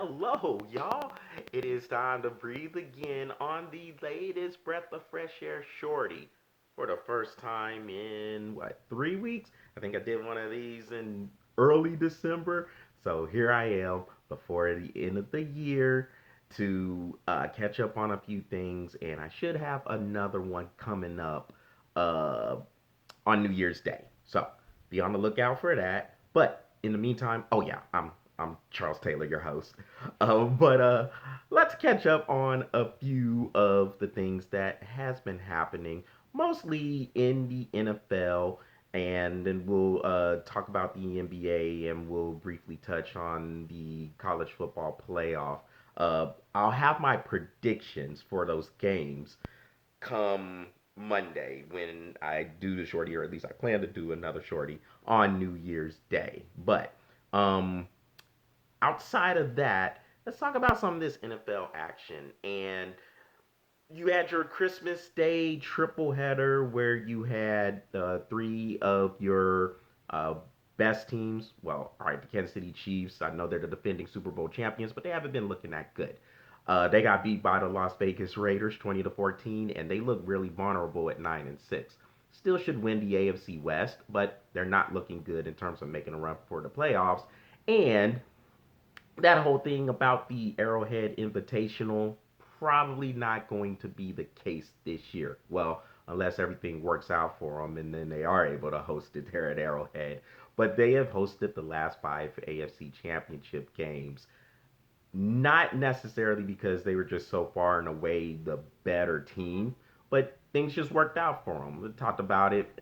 Hello, y'all. It is time to breathe again on the latest breath of fresh air, Shorty. For the first time in, 3 weeks? I think I did one of these in early December. So here I am before the end of the year to catch up on a few things, and I should have another one coming up uh, on New Year's Day. So be on the lookout for that. But in the meantime, oh yeah, I'm Charles Taylor, your host. But let's catch up on a few of the things that has been happening, mostly in the NFL, and then we'll talk about the NBA, and we'll briefly touch on the college football playoff. I'll have my predictions for those games come Monday when I do the shorty, or at least I plan to do another shorty on New Year's Day. But um, outside of that, let's talk about some of this NFL action. And you had your Christmas Day triple header where you had three of your uh, best teams. Well, all right, the Kansas City Chiefs. I know they're the defending Super Bowl champions, but they haven't been looking that good. They got beat by the Las Vegas Raiders 20-14, and they look really vulnerable at 9-6. Still should win the AFC West, but they're not looking good in terms of making a run for the playoffs. And that whole thing about the Arrowhead Invitational probably not going to be the case this year. Well, unless everything works out for them and then they are able to host it there at Arrowhead. But they have hosted the last five AFC Championship games, not necessarily because they were just so far and away the better team, but things just worked out for them. We talked about it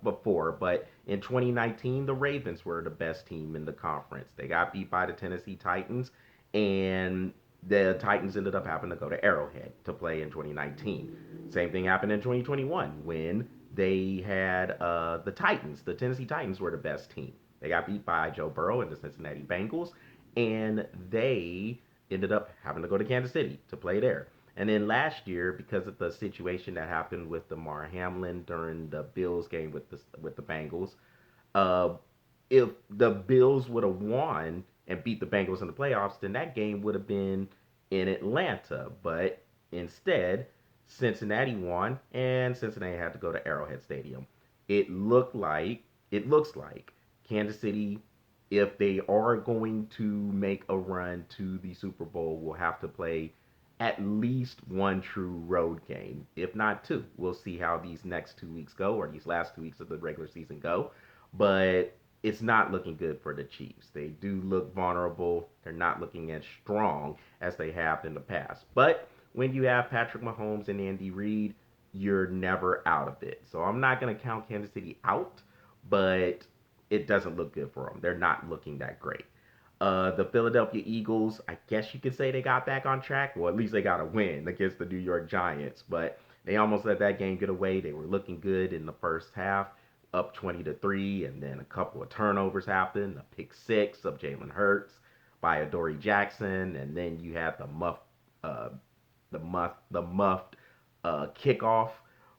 before, but in 2019, the Ravens were the best team in the conference. They got beat by the Tennessee Titans, and the Titans ended up having to go to Arrowhead to play in 2019. Same thing happened in 2021 when they had the Titans. The Tennessee Titans were the best team. They got beat by Joe Burrow and the Cincinnati Bengals, and they ended up having to go to Kansas City to play there. And then last year, because of the situation that happened with Damar Hamlin during the Bills game with the Bengals, uh, if the Bills would have won and beat the Bengals in the playoffs, then that game would have been in Atlanta. But instead, Cincinnati won, and Cincinnati had to go to Arrowhead Stadium. It looks like Kansas City, if they are going to make a run to the Super Bowl, will have to play at least one true road game, if not two. We'll see how these next 2 weeks go, or these last 2 weeks of the regular season go. But it's not looking good for the Chiefs. They do look vulnerable. They're not looking as strong as they have in the past. But when you have Patrick Mahomes and Andy Reid, you're never out of it. So I'm not going to count Kansas City out, but it doesn't look good for them. They're not looking that great. The Philadelphia Eagles, I guess you could say they got back on track. Well, at least they got a win against the New York Giants, but they almost let that game get away. They were looking good in the first half, up 20-3, and then a couple of turnovers happened. A pick six of Jalen Hurts by Adoree Jackson, and then you had uh, the muffed kickoff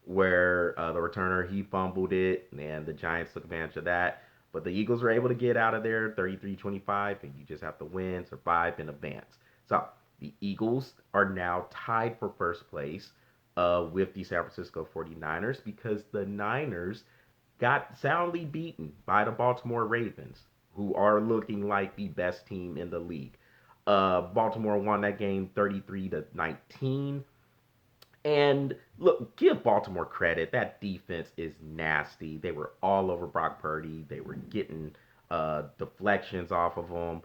where the returner he fumbled it, and the Giants took advantage of that. But the Eagles were able to get out of there 33-25, and you just have to win, survive, and advance. So the Eagles are now tied for first place with the San Francisco 49ers because the Niners got soundly beaten by the Baltimore Ravens, who are looking like the best team in the league. Baltimore won that game 33-19. And look, give Baltimore credit. That defense is nasty. They were all over Brock Purdy. They were getting deflections off of him,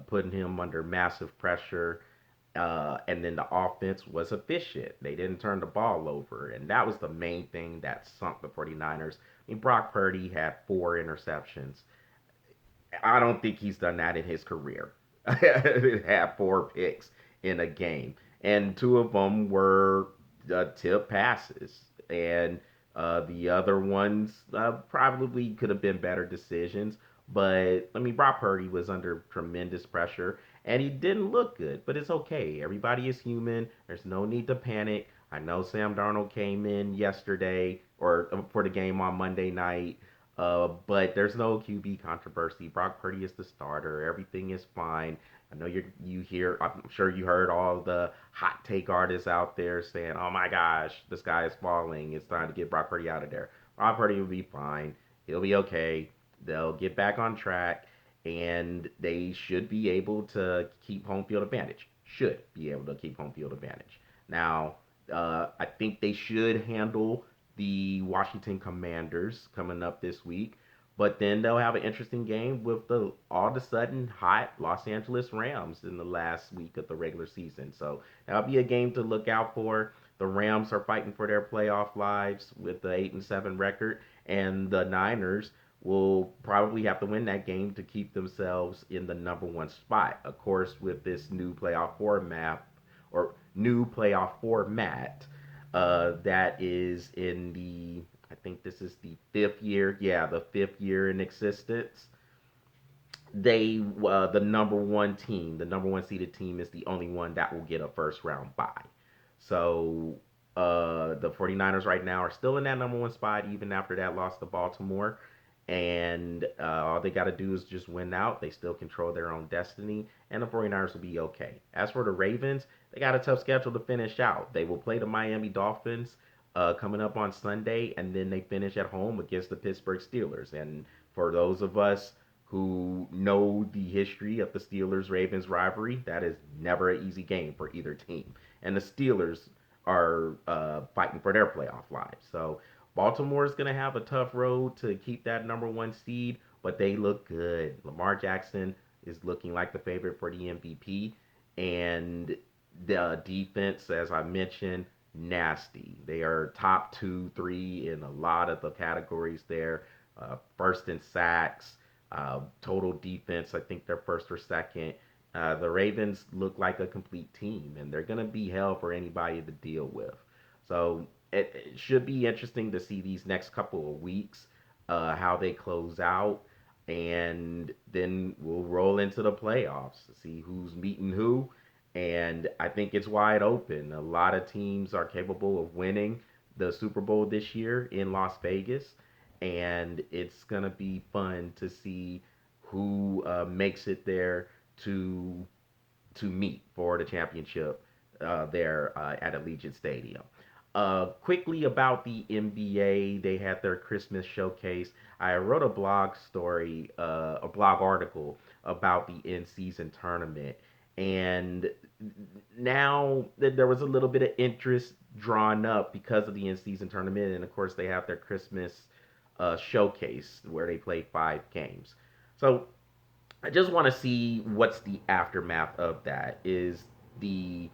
putting him under massive pressure. And then the offense was efficient. They didn't turn the ball over. And that was the main thing that sunk the 49ers. I mean, Brock Purdy had 4 interceptions. I don't think he's done that in his career. Had 4 picks in a game, and two of them were tip passes, and the other ones probably could have been better decisions. But I mean, Brock Purdy was under tremendous pressure, and he didn't look good. But it's okay. Everybody is human. There's no need to panic. I know Sam Darnold came in yesterday or for the game on Monday night. But there's no QB controversy. Brock Purdy is the starter. Everything is fine. I know you hear. I'm sure you heard all the hot take artists out there saying, "Oh my gosh, the sky is falling. It's time to get Brock Purdy out of there." Brock Purdy will be fine. He'll be okay. They'll get back on track, and they should be able to keep home field advantage. Should be able to keep home field advantage. Now, I think they should handle the Washington Commanders coming up this week. But then they'll have an interesting game with the all of a sudden hot Los Angeles Rams in the last week of the regular season. So that'll be a game to look out for. The Rams are fighting for their playoff lives with the 8-7 record, and the Niners will probably have to win that game to keep themselves in the number one spot. Of course, with this new playoff format that is in the, I think this is the fifth year. Yeah, the fifth year in existence. The number one team, the number one seeded team, is the only one that will get a first round bye. So the 49ers right now are still in that number one spot, even after that loss to Baltimore. And all they got to do is just win out. They still control their own destiny, and the 49ers will be okay. As for the Ravens, they got a tough schedule to finish out. They will play the Miami Dolphins coming up on Sunday, and then they finish at home against the Pittsburgh Steelers. And for those of us who know the history of the Steelers Ravens rivalry, that is never an easy game for either team. And the Steelers are fighting for their playoff lives. So Baltimore is going to have a tough road to keep that number one seed, but they look good. Lamar Jackson is looking like the favorite for the MVP. And the defense, as I mentioned, nasty. They are top two, three in a lot of the categories there. First in sacks, total defense, I think they're first or second. The Ravens look like a complete team, and they're going to be hell for anybody to deal with. So it should be interesting to see these next couple of weeks, how they close out, and then we'll roll into the playoffs to see who's meeting who. And I think it's wide open. A lot of teams are capable of winning the Super Bowl this year in Las Vegas, and it's gonna be fun to see who makes it there to meet for the championship there at Allegiant Stadium. Quickly about the NBA, they had their Christmas showcase. I wrote a blog story, a blog article about the in-season tournament, and now that there was a little bit of interest drawn up because of the in-season tournament, and of course they have their Christmas showcase where they play 5 games. So I just want to see what's the aftermath of that. Is the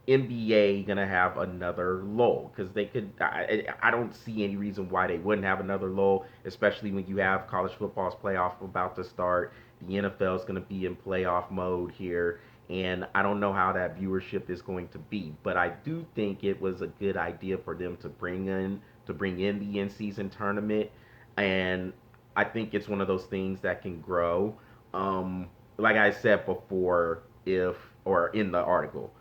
NBA gonna have another lull? Because they could. I don't see any reason why they wouldn't have another lull, especially when you have college football's playoff about to start. The NFL is gonna be in playoff mode here, and I don't know how that viewership is going to be. But I do think it was a good idea for them to bring in the in season tournament, and I think it's one of those things that can grow. Like I said before, if or in the article,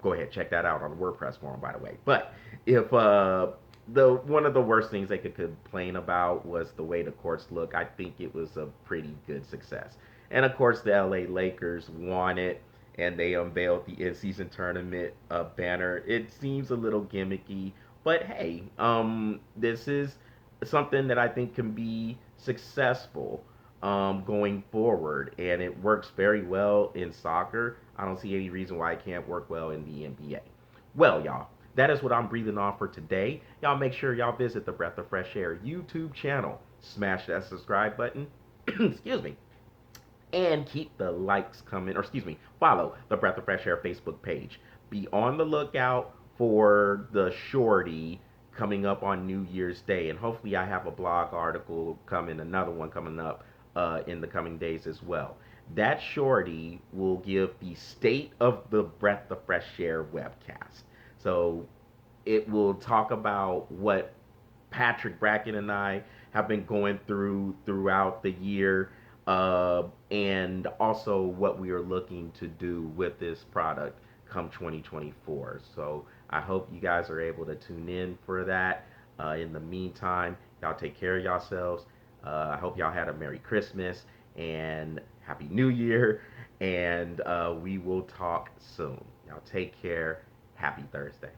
go ahead check that out on the WordPress forum, by the way. But if the one of the worst things they could complain about was the way the courts look, I think it was a pretty good success. And of course, the LA Lakers won it, and they unveiled the in-season tournament banner. It seems a little gimmicky, but hey, this is something that I think can be successful going forward, and it works very well in soccer. I don't see any reason why it can't work well in the NBA. Well, y'all, that is what I'm breathing on for today. Y'all make sure y'all visit the Breath of Fresh Air YouTube channel. Smash that subscribe button. Excuse me. And keep the likes coming, or excuse me, follow the Breath of Fresh Air Facebook page. Be on the lookout for the Shortie coming up on New Year's Day, and hopefully I have a blog article coming, another one coming up in the coming days as well. That Shortie will give the state of the Breath of Fresh Air webcast. So it will talk about what Patrick Bracken and I have been going throughout the year, and also what we are looking to do with this product come 2024. So I hope you guys are able to tune in for that. In the meantime, y'all take care of yourselves. I hope y'all had a Merry Christmas and Happy New Year. And we will talk soon. Y'all take care. Happy Thursday.